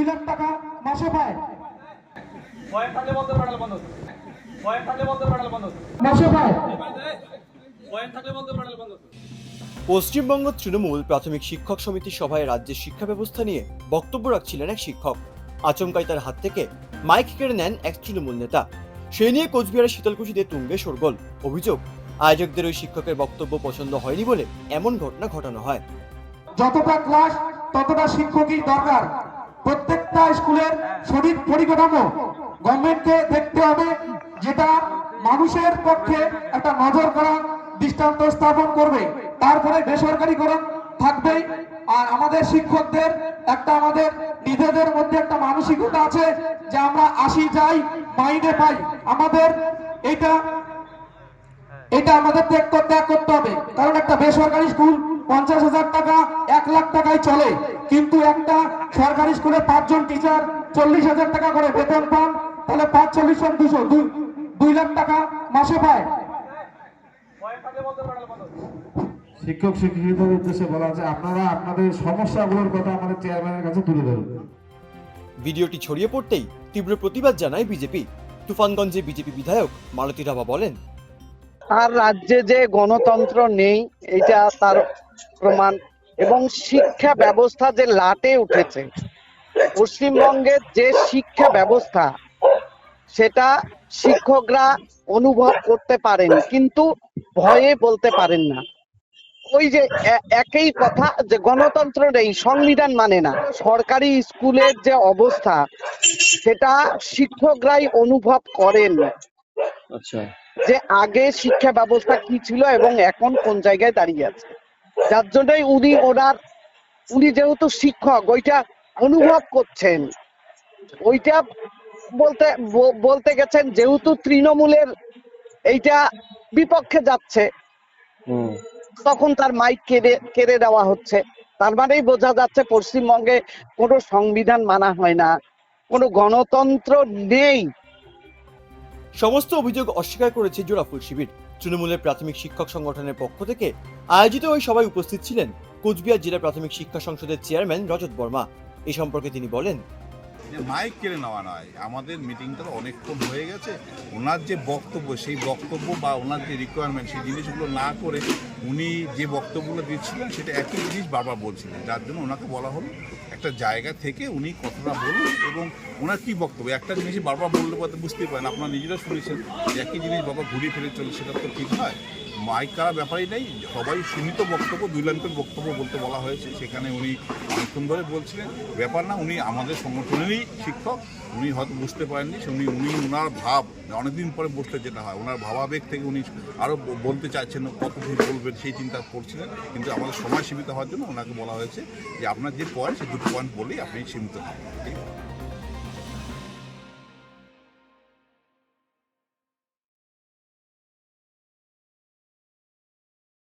লাখ টাকা মাসে পায়। মাসে পায়। পশ্চিমবঙ্গ তৃণমূল প্রাথমিক শিক্ষক সমিতির সভায় রাজ্যের শিক্ষা ব্যবস্থা নিয়ে বক্তব্য রাখছিলেন এক শিক্ষক। আচমকাই তার হাত থেকে মাইক কেড়ে নেন এক তৃণমূল নেতা। সে নিয়ে কোচবিহারের শীতলকুচিতে তুঙ্গে শোরগোল। অভিযোগ, আয়োজকদের ওই শিক্ষকের বক্তব্য পছন্দ হয়নি বলে এমন ঘটনা ঘটানো হয়। যতটা ক্লাস ততটা শিক্ষকই দরকার। প্রত্যেকটা স্কুলের শরীর পরিকাঠামো গভর্নমেন্টকে দেখতে হবে, যেটা মানুষের পক্ষে একটা নজর করা দৃষ্টান্ত স্থাপন করবে। তারপরে বেসরকারীকরণ থাকবেই। আর আমাদের শিক্ষকদের একটা আমাদের নিজেদের মধ্যে একটা মানসিকতা আছে যে আমরা আসি যাই মাইনে পাই। আমাদের এটা আমাদের ত্যাগ করতে হবে। কারণ একটা বেসরকারি স্কুল 50,000 টাকা 1 লাখ টাকায় চলে, কিন্তু একটা সরকারি স্কুলে 5 জন টিচার 40,000 টাকা করে বেতন পান, তাহলে 5 40 জন 2 লাখ টাকা মাসে পায়। শিক্ষক শিক্ষিকাদের উদ্দেশ্যে বলা আছে, আপনারা আপনাদের সমস্যাগুলোর কথা আমাদের চেয়ারম্যানের কাছে তুলে ধরুন। ভিডিওটি ছড়িয়ে পড়তেই তীব্র প্রতিবাদ জানায় বিজেপি। তুফানগঞ্জে বিজেপি বিধায়ক মালতী রাভা বলেন, আর রাজ্যে যে গণতন্ত্র নেই এটা তার প্রমাণ, এবং শিক্ষা ব্যবস্থা যে লাটে উঠেছে। পশ্চিমবঙ্গের যে শিক্ষা ব্যবস্থা সেটা শিক্ষকরা অনুভব করতে পারেন, কিন্তু ভয়ে বলতে পারেন না। ওই যে একই কথা যে গণতন্ত্র নেই, সংবিধান মানে না। সরকারি স্কুলের যে অবস্থা সেটা শিক্ষকরাই অনুভব করেন। আচ্ছা, যে আগে শিক্ষা ব্যবস্থা কি ছিল এবং এখন কোন জায়গায় দাঁড়িয়ে আছে। যার জন্যই উনি যেহেতু শিক্ষক ওইটা অনুভব করছেন। ওইটা বলতে গেছেন, যেহেতু তৃণমূলের এইটা বিপক্ষে যাচ্ছে তখন তার মাইক কেড়ে দেওয়া হচ্ছে। তার মানেই বোঝা যাচ্ছে পশ্চিমবঙ্গে কোনো সংবিধান মানা হয় না, কোনো গণতন্ত্র নেই। সমস্ত অভিযোগ অস্বীকার করেছে জোড়াফুল শিবির। তৃণমূলের প্রাথমিক শিক্ষক সংগঠনের পক্ষ থেকে আয়োজিত ওই সভায় উপস্থিত ছিলেন কোচবিহার জেলা প্রাথমিক শিক্ষা সংসদের চেয়ারম্যান রজত বর্মা। এই সম্পর্কে তিনি বলেন, মাইক কেড়ে নেওয়া নয়, আমাদের মিটিংটা অনেকক্ষণ হয়ে গেছে। ওনার যে বক্তব্য, সেই বক্তব্য বা ওনার যে রিকোয়ারমেন্ট, সেই জিনিসগুলো না করে উনি যে বক্তব্যগুলো দিচ্ছিলেন সেটা একই জিনিস বারবার বলছিলেন। যার জন্য ওনাকে বলা হলো একটা জায়গা থেকে উনি কথাটা বলুন এবং ওনার কী বক্তব্য। একটা জিনিসই বারবার বললে পরে বুঝতেই পারেন, আপনারা নিজেরা শুনেছেন একই জিনিস বারবার ঘুরিয়ে ফিরে চলে, সেটা তো ঠিক নয়। মাইক করার ব্যাপারই নেই, সবাই সীমিত বক্তব্য 2 লাইনের বক্তব্য বলতে বলা হয়েছে। সেখানে উনি অনেকক্ষণ ধরে বলছিলেন। ব্যাপার না, উনি আমাদের সংগঠনেরই শিক্ষক, উনি হয়তো বুঝতে পারেননি। উনি ওনার ভাব, অনেকদিন পরে বসতে যেটা হয়, ওনার ভাবাবেগ থেকে উনি আরও বলতে চাইছেন, কত কি বলবেন সেই চিন্তা করছিলেন। কিন্তু আমাদের সময় সীমিত হওয়ার জন্য ওনাকে বলা হয়েছে যে আপনার যে পয়েন্ট, সেই 2 পয়েন্ট বলেই আপনি সীমিত থাকবেন।